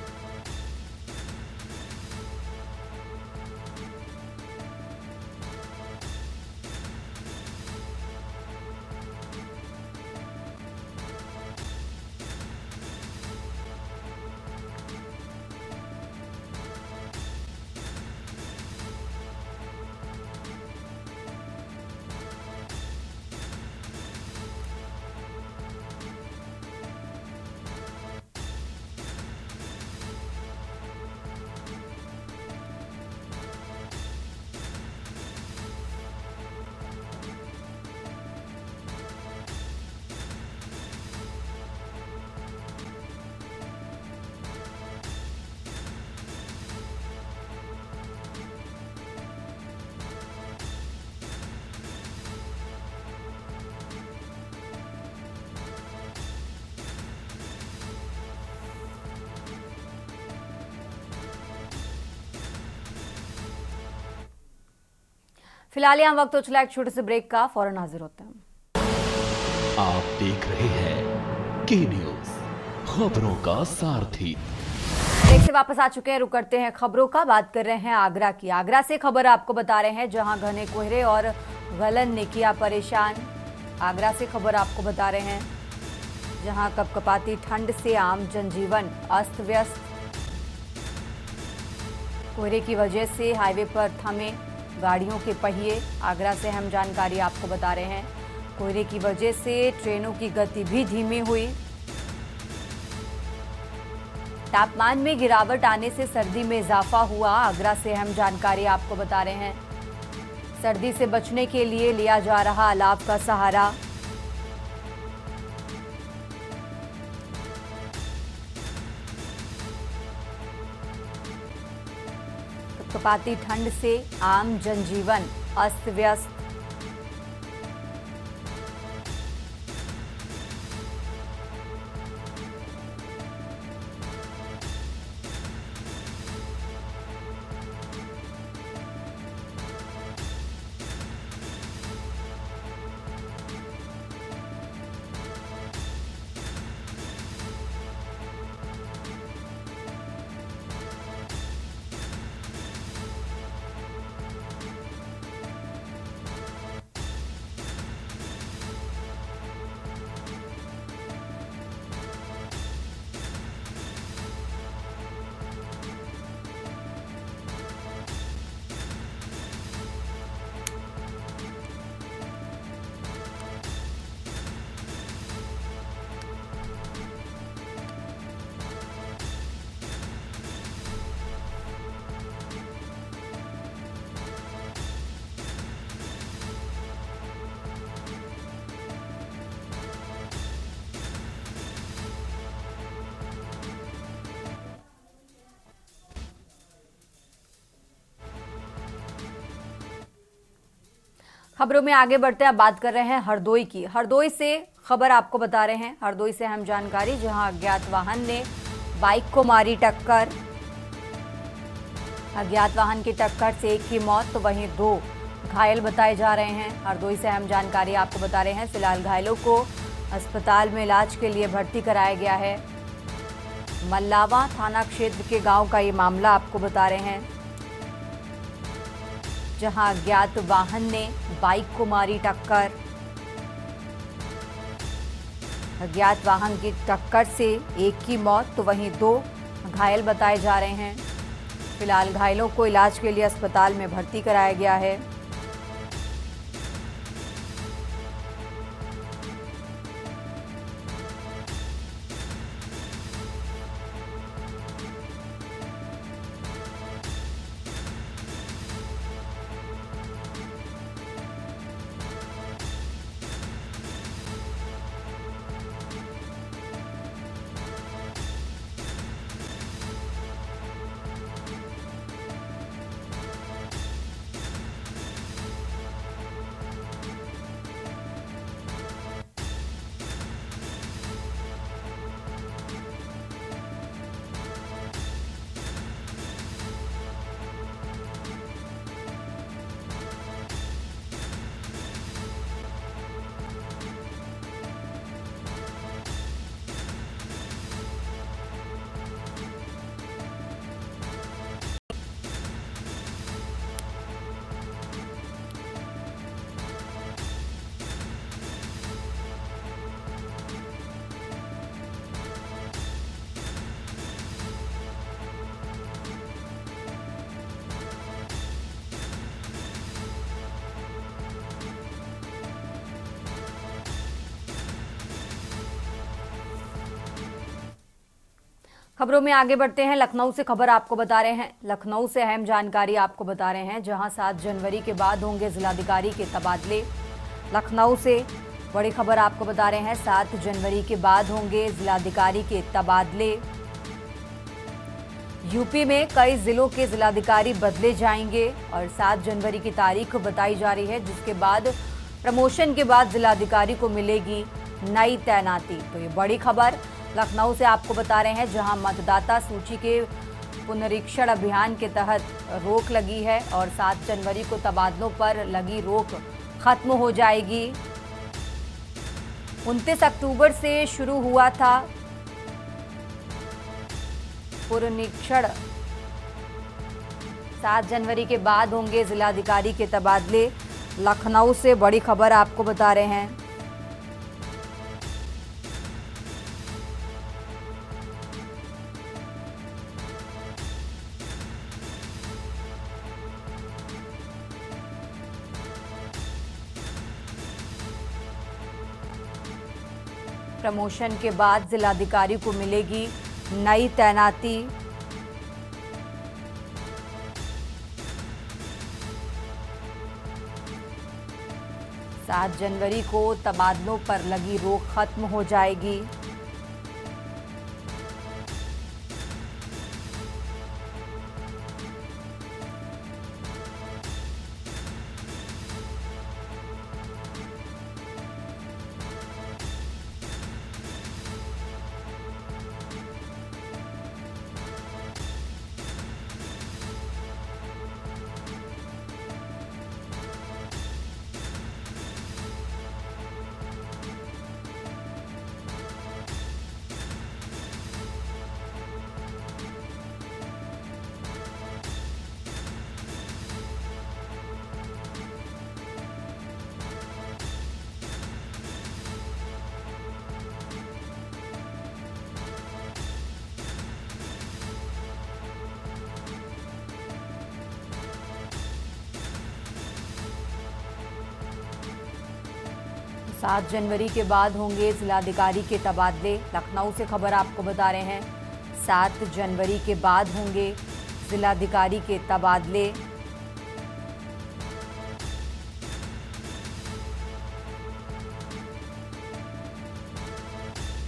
[SPEAKER 1] फिलहाल यहाँ वक्त हो चला एक छोटे से ब्रेक का, फौरन हाजिर होते हैं।
[SPEAKER 2] आप देख रहे हैं के न्यूज, खबरों का सारथी।
[SPEAKER 1] ब्रेक से वापस आ चुके हैं, रुक करते हैं खबरों का। बात कर रहे हैं आगरा की। आगरा से खबर आपको बता रहे हैं, जहां घने कोहरे और गलन ने किया परेशान। आगरा से खबर आपको बता रहे हैं, जहां कपकपाती ठंड से आम जनजीवन अस्त व्यस्त। कोहरे की वजह से हाईवे पर थमे गाड़ियों के पहिए। आगरा से अहम जानकारी आपको बता रहे हैं। कोहरे की वजह से ट्रेनों की गति भी धीमी हुई। तापमान में गिरावट आने से सर्दी में इजाफा हुआ। आगरा से अहम जानकारी आपको बता रहे हैं। सर्दी से बचने के लिए लिया जा रहा अलाव का सहारा। कपकपाती ठंड से आम जनजीवन अस्त व्यस्त। खबरों में आगे बढ़ते हैं, बात कर रहे हैं हरदोई की। हरदोई से खबर आपको बता रहे हैं। हरदोई से अहम जानकारी, जहां अज्ञात वाहन ने बाइक को मारी टक्कर। अज्ञात वाहन की टक्कर से एक की मौत तो वहीं 2 घायल बताए जा रहे हैं। हरदोई से अहम जानकारी आपको बता रहे हैं। फिलहाल घायलों को अस्पताल में इलाज के लिए भर्ती कराया गया है। मल्लावा थाना क्षेत्र के गांव का ये मामला आपको बता रहे हैं, जहां अज्ञात वाहन ने बाइक को मारी टक्कर। अज्ञात वाहन की टक्कर से एक की मौत तो वहीं 2 घायल बताए जा रहे हैं। फिलहाल घायलों को इलाज के लिए अस्पताल में भर्ती कराया गया है। खबरों में आगे बढ़ते हैं। लखनऊ से खबर आपको बता रहे हैं। लखनऊ से अहम जानकारी आपको बता रहे हैं, जहां 7 जनवरी के बाद होंगे जिलाधिकारी के तबादले। लखनऊ से बड़ी खबर आपको बता रहे हैं। 7 जनवरी के बाद होंगे जिलाधिकारी के तबादले। यूपी में कई जिलों के जिलाधिकारी बदले जाएंगे और 7 जनवरी की तारीख बताई जा रही है, जिसके बाद प्रमोशन के बाद जिलाधिकारी को मिलेगी नई तैनाती। तो ये बड़ी खबर लखनऊ से आपको बता रहे हैं, जहां मतदाता सूची के पुनरीक्षण अभियान के तहत रोक लगी है और 7 जनवरी को तबादलों पर लगी रोक खत्म हो जाएगी। 29 अक्टूबर से शुरू हुआ था पुनरीक्षण। 7 जनवरी के बाद होंगे जिलाधिकारी के तबादले। लखनऊ से बड़ी खबर आपको बता रहे हैं। प्रमोशन के बाद जिलाधिकारी को मिलेगी नई तैनाती। सात जनवरी को तबादलों पर लगी रोक खत्म हो जाएगी। सात जनवरी के बाद होंगे जिलाधिकारी के तबादले। लखनऊ से खबर आपको बता रहे हैं, 7 जनवरी के बाद होंगे जिलाधिकारी के तबादले।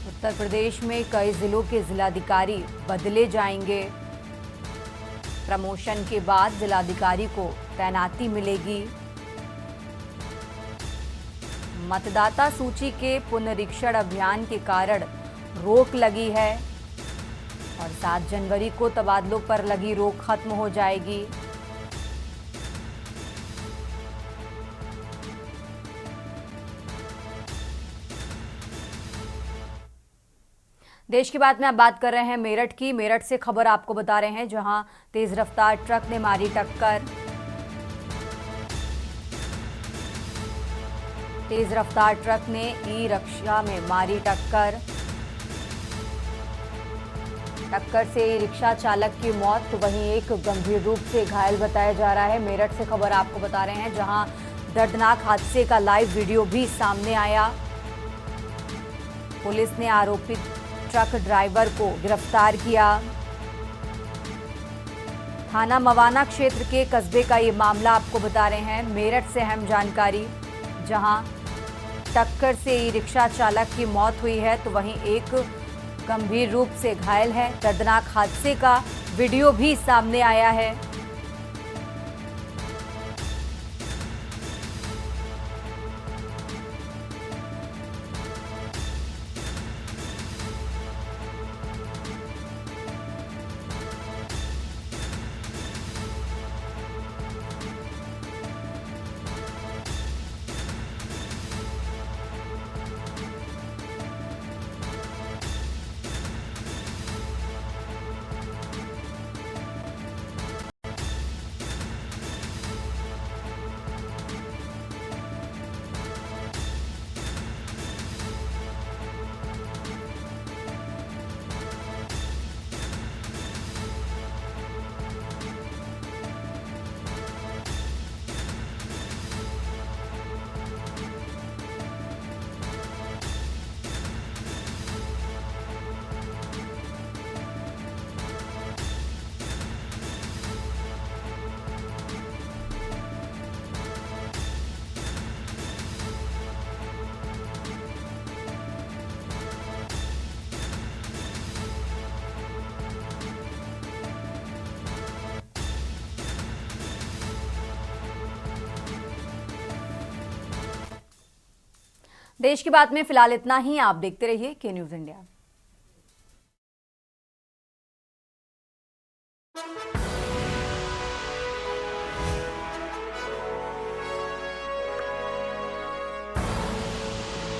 [SPEAKER 1] उत्तर प्रदेश में कई जिलों के जिलाधिकारी बदले जाएंगे। प्रमोशन के बाद जिलाधिकारी को तैनाती मिलेगी। मतदाता सूची के पुनरीक्षण अभियान के कारण रोक लगी है और 7 जनवरी को तबादलों पर लगी रोक खत्म हो जाएगी। देश की बात में अब बात कर रहे हैं मेरठ की। मेरठ से खबर आपको बता रहे हैं, जहां तेज रफ्तार ट्रक ने मारी टक्कर। तेज रफ्तार ट्रक ने ई रिक्शा में मारी टक्कर। टक्कर से ई रिक्शा चालक की मौत, तो वहीं एक गंभीर रूप से घायल बताया जा रहा है। मेरठ से खबर आपको बता रहे हैं, जहां दर्दनाक हादसे का लाइव वीडियो भी सामने आया। पुलिस ने आरोपित ट्रक ड्राइवर को गिरफ्तार किया। थाना मवाना क्षेत्र के कस्बे का ये मामला आपको बता रहे हैं। मेरठ से अहम जानकारी, जहां टक्कर से ई रिक्शा चालक की मौत हुई है, तो वहीं एक गंभीर रूप से घायल है। दर्दनाक हादसे का वीडियो भी सामने आया है। देश की बात में फिलहाल इतना ही। आप देखते रहिए के न्यूज इंडिया।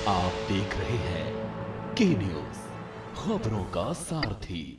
[SPEAKER 2] आप देख रहे हैं के न्यूज, खबरों का सारथी।